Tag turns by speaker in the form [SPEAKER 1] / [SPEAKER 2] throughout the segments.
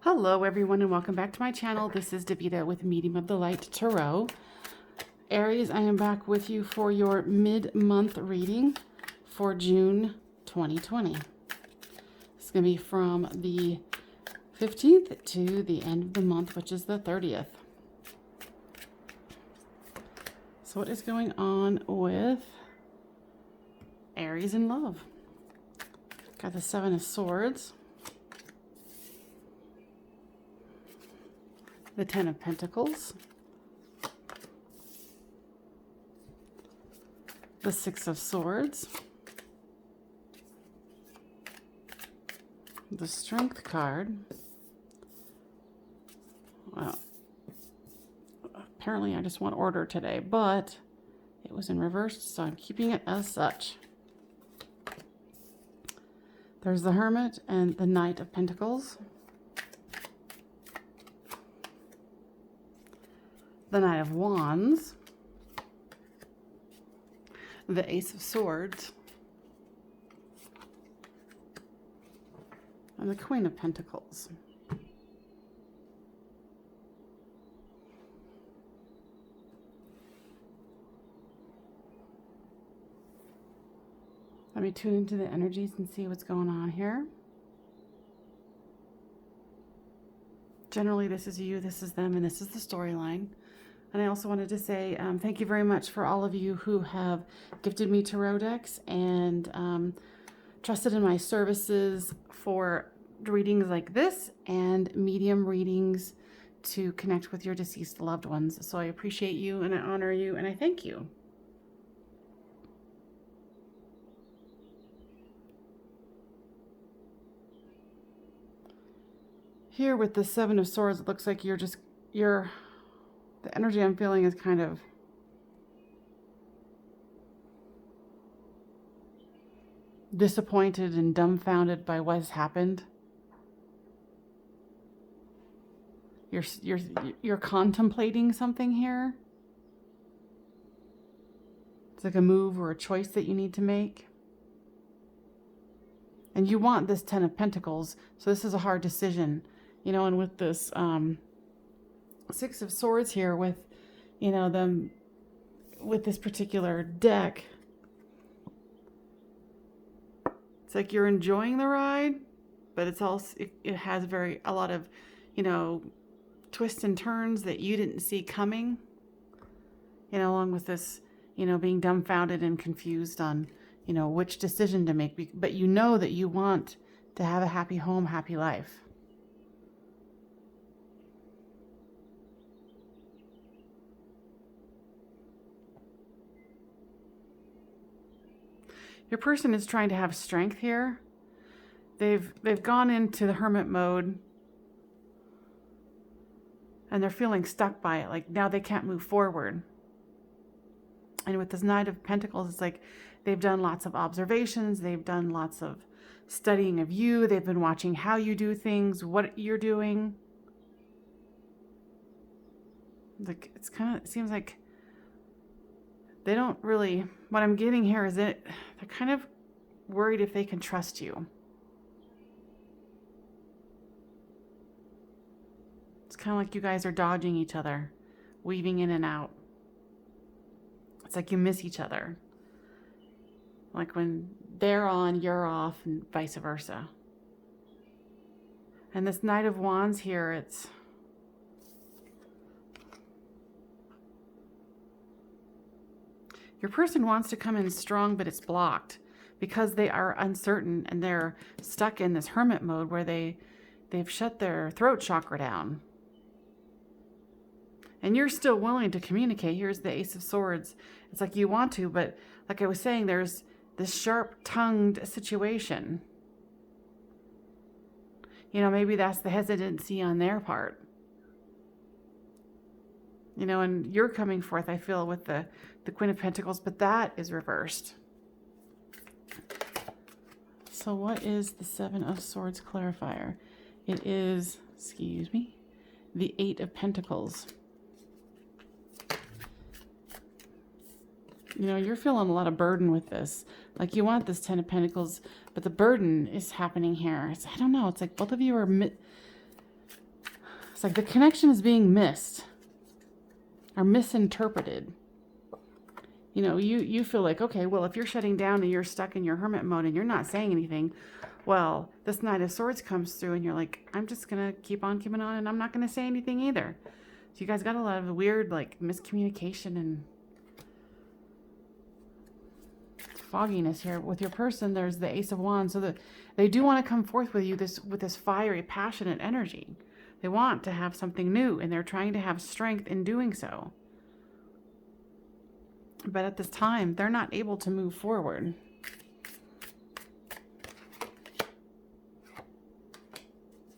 [SPEAKER 1] Hello everyone and welcome back to my channel. This is Davida with Medium of the Light Tarot. Aries, I am back with you for your mid-month reading for June 2020. It's going to be from the 15th to the end of the month, which is the 30th. So what is going on with Aries in love? Got the Seven of Swords, the Ten of Pentacles, the Six of Swords, the Strength card. Well, apparently I just want order today, but it was in reverse, so I'm keeping it as such. There's the Hermit and the Knight of Pentacles, the Knight of Wands, the Ace of Swords, and the Queen of Pentacles. Let me tune into the energies and see what's going on here. Generally, this is you, this is them, and this is the storyline. And I also wanted to say thank you very much for all of you who have gifted me tarot decks and trusted in my services for readings like this and medium readings to connect with your deceased loved ones. So I appreciate you and I honor you and I thank you. Here with the Seven of Swords, it looks like the energy I'm feeling is kind of disappointed and dumbfounded by what has happened. You're contemplating something here. It's like a move or a choice that you need to make. And you want this Ten of Pentacles, so this is a hard decision. You know, and with this Six of Swords here with, you know, them with this particular deck, it's like you're enjoying the ride, but it's also, it has a lot of, you know, twists and turns that you didn't see coming, you know, along with this, you know, being dumbfounded and confused on, you know, which decision to make, but you know that you want to have a happy home, happy life. Your person is trying to have strength here. They've gone into the hermit mode and they're feeling stuck by it. Like now they can't move forward. And with this Knight of Pentacles, it's like they've done lots of observations. They've done lots of studying of you. They've been watching how you do things, what you're doing. Like it seems like they don't really, what I'm getting here is that they're kind of worried if they can trust you. It's kind of like you guys are dodging each other, weaving in and out. It's like you miss each other. Like when they're on, you're off, and vice versa. And this Knight of Wands here, it's your person wants to come in strong, but it's blocked because they are uncertain and they're stuck in this hermit mode where they've shut their throat chakra down. And you're still willing to communicate. Here's the Ace of Swords. It's like you want to, but like I was saying, there's this sharp-tongued situation. You know, maybe that's the hesitancy on their part. You know, and you're coming forth, I feel, with the Queen of Pentacles, but that is reversed. So what is the Seven of Swords clarifier? It is, excuse me, the Eight of Pentacles. You know, you're feeling a lot of burden with this. Like you want this Ten of Pentacles, but the burden is happening here. I don't know. It's like both of you are It's like the connection is being missed or misinterpreted. You know, you feel like, okay, well, if you're shutting down and you're stuck in your hermit mode and you're not saying anything, well, this Knight of Swords comes through and you're like, I'm just going to keep on keeping on and I'm not going to say anything either. So you guys got a lot of weird, like, miscommunication and fogginess here. With your person, there's the Ace of Wands, so that they do want to come forth with you with this fiery, passionate energy. They want to have something new, and they're trying to have strength in doing so. But at this time, they're not able to move forward.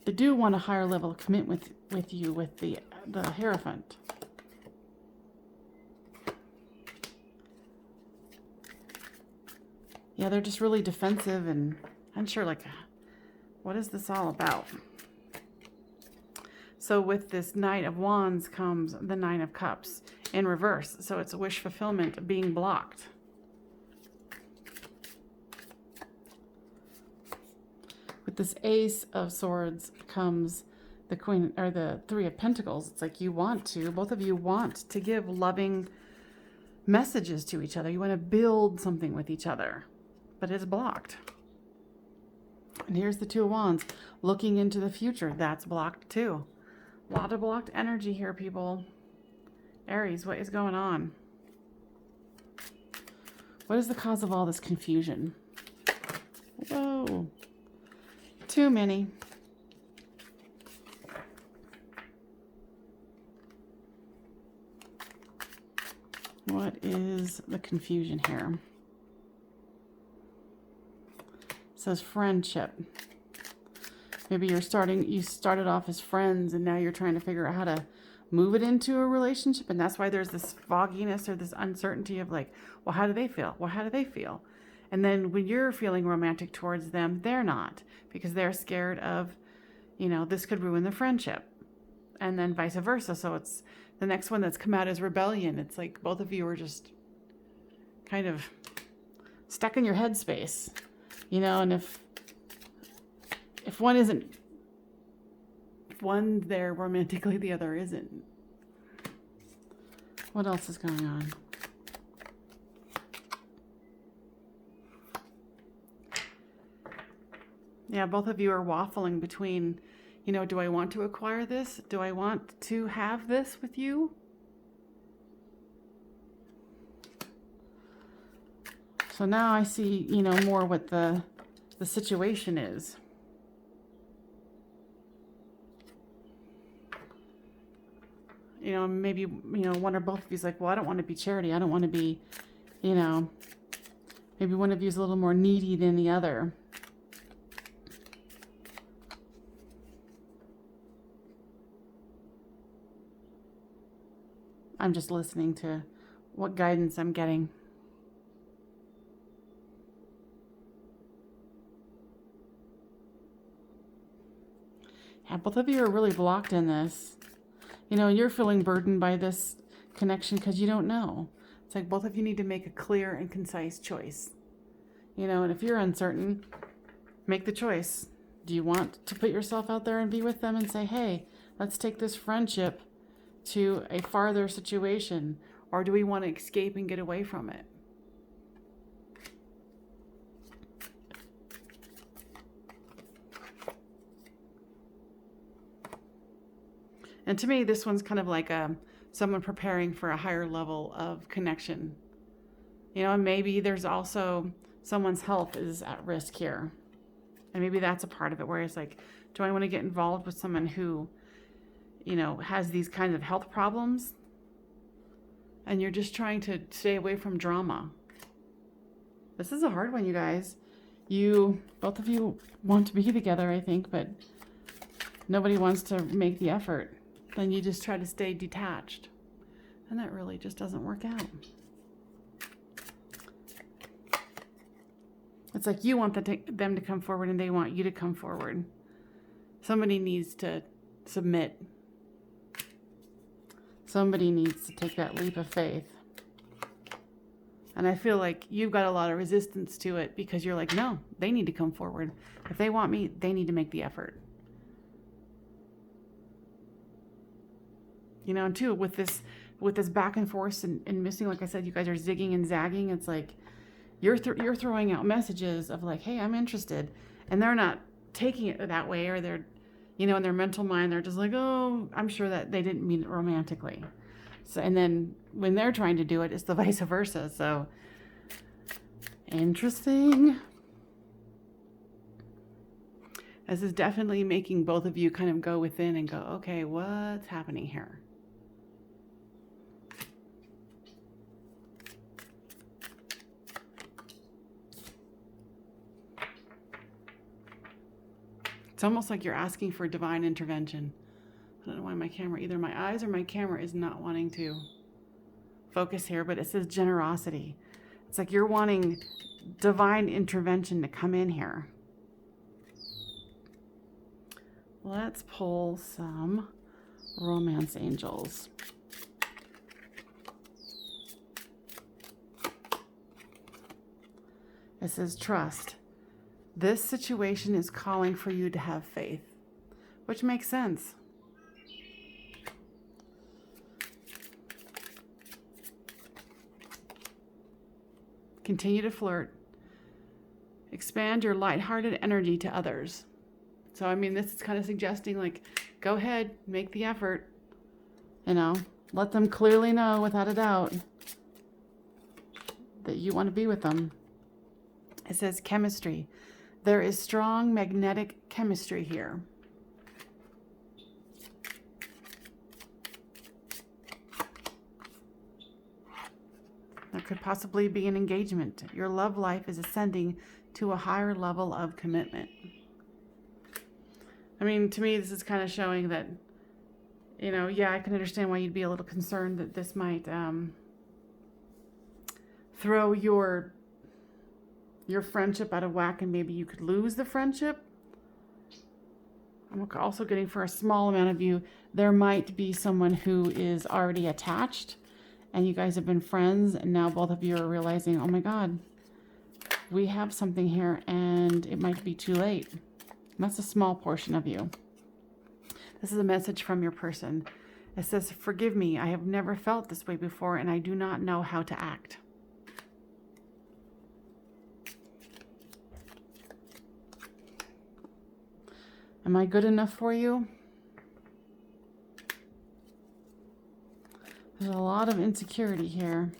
[SPEAKER 1] They do want a higher level of commitment with you with the Hierophant. Yeah, they're just really defensive and unsure, like, what is this all about? So with this Knight of Wands comes the Nine of Cups in reverse. So it's wish fulfillment being blocked. With this Ace of Swords comes the Queen, or the Three of Pentacles. It's like you want to, both of you want to give loving messages to each other. You want to build something with each other, but it's blocked. And here's the Two of Wands looking into the future. That's blocked too. A lot of blocked energy here, people. Aries, what is going on? What is the cause of all this confusion? Whoa. Too many. What is the confusion here? It says friendship. Maybe you started off as friends and now you're trying to figure out how to move it into a relationship. And that's why there's this fogginess or this uncertainty of like, well, how do they feel? Well, how do they feel? And then when you're feeling romantic towards them, they're not, because they're scared of, you know, this could ruin the friendship. And then vice versa. So it's the next one that's come out as rebellion. It's like both of you are just kind of stuck in your headspace, you know, and if one there romantically, the other isn't. What else is going on? Yeah, both of you are waffling between, you know, do I want to acquire this? Do I want to have this with you? So now I see, you know, more what the situation is. You know, maybe, you know, one or both of you is like, well, I don't want to be charity. I don't want to be, you know, maybe one of you is a little more needy than the other. I'm just listening to what guidance I'm getting. Yeah, both of you are really blocked in this. You know, you're feeling burdened by this connection because you don't know. It's like both of you need to make a clear and concise choice. You know, and if you're uncertain, make the choice. Do you want to put yourself out there and be with them and say, hey, let's take this friendship to a farther situation? Or do we want to escape and get away from it? And to me, this one's kind of like someone preparing for a higher level of connection. You know, and maybe there's also someone's health is at risk here. And maybe that's a part of it where it's like, do I want to get involved with someone who, you know, has these kinds of health problems? And you're just trying to stay away from drama. This is a hard one, you guys. Both of you want to be together, I think, but nobody wants to make the effort. Then you just try to stay detached. And that really just doesn't work out. It's like you want them to come forward and they want you to come forward. Somebody needs to submit. Somebody needs to take that leap of faith. And I feel like you've got a lot of resistance to it because you're like, no, they need to come forward. If they want me, they need to make the effort. You know, and too, with this back and forth and missing, like I said, you guys are zigging and zagging. It's like you're throwing out messages of like, hey, I'm interested, and they're not taking it that way, or they're, you know, in their mental mind, they're just like, oh, I'm sure that they didn't mean it romantically. So, and then when they're trying to do it, it's the vice versa. So interesting. This is definitely making both of you kind of go within and go, okay, what's happening here? It's almost like you're asking for divine intervention. I don't know why my camera, either my eyes or my camera is not wanting to focus here, but it says generosity. It's like you're wanting divine intervention to come in here. Let's pull some romance angels. It says trust. This situation is calling for you to have faith, which makes sense. Continue to flirt. Expand your lighthearted energy to others. So, I mean, this is kind of suggesting, like, go ahead, make the effort. You know, let them clearly know without a doubt that you want to be with them. It says chemistry. There is strong magnetic chemistry here. There could possibly be an engagement. Your love life is ascending to a higher level of commitment. I mean, to me, this is kind of showing that, you know, yeah, I can understand why you'd be a little concerned that this might throw your friendship out of whack, and maybe you could lose the friendship. I'm also getting, for a small amount of you, there might be someone who is already attached, and you guys have been friends, and now both of you are realizing, oh my God, we have something here, and it might be too late. And that's a small portion of you. This is a message from your person. It says, forgive me, I have never felt this way before, and I do not know how to act. Am I good enough for you? There's a lot of insecurity here.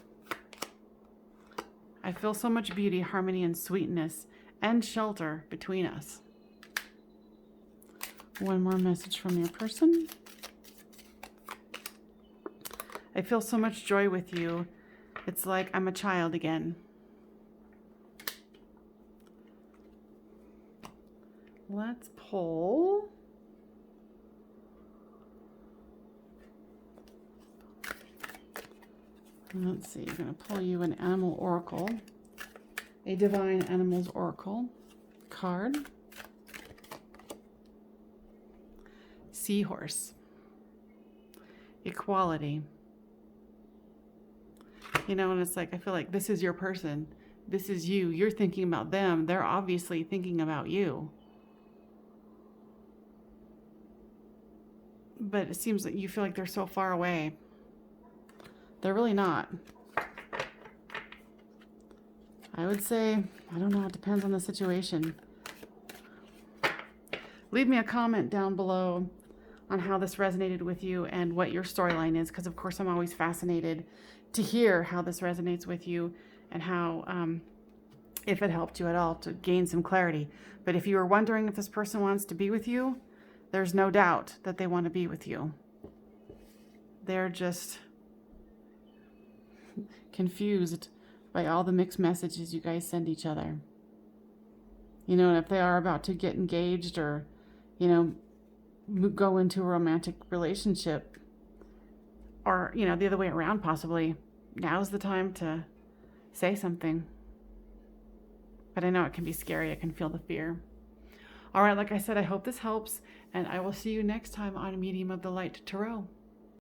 [SPEAKER 1] I feel so much beauty, harmony, and sweetness and shelter between us. One more message from your person. I feel so much joy with you. It's like I'm a child again. Let's pull. Let's see, I'm going to pull you an animal oracle, a divine animals oracle card. Seahorse. Equality. You know, and it's like, I feel like this is your person. This is you. You're thinking about them. They're obviously thinking about you. But it seems that you feel like they're so far away. They're really not. I would say, I don't know, it depends on the situation. Leave me a comment down below on how this resonated with you and what your storyline is, because of course I'm always fascinated to hear how this resonates with you and how, if it helped you at all to gain some clarity. But if you were wondering if this person wants to be with you, there's no doubt that they want to be with you. They're just confused by all the mixed messages you guys send each other. You know, and if they are about to get engaged or, you know, go into a romantic relationship, or, you know, the other way around possibly, now's the time to say something. But I know it can be scary. I can feel the fear. All right, like I said, I hope this helps, and I will see you next time on Medium of the Light Tarot.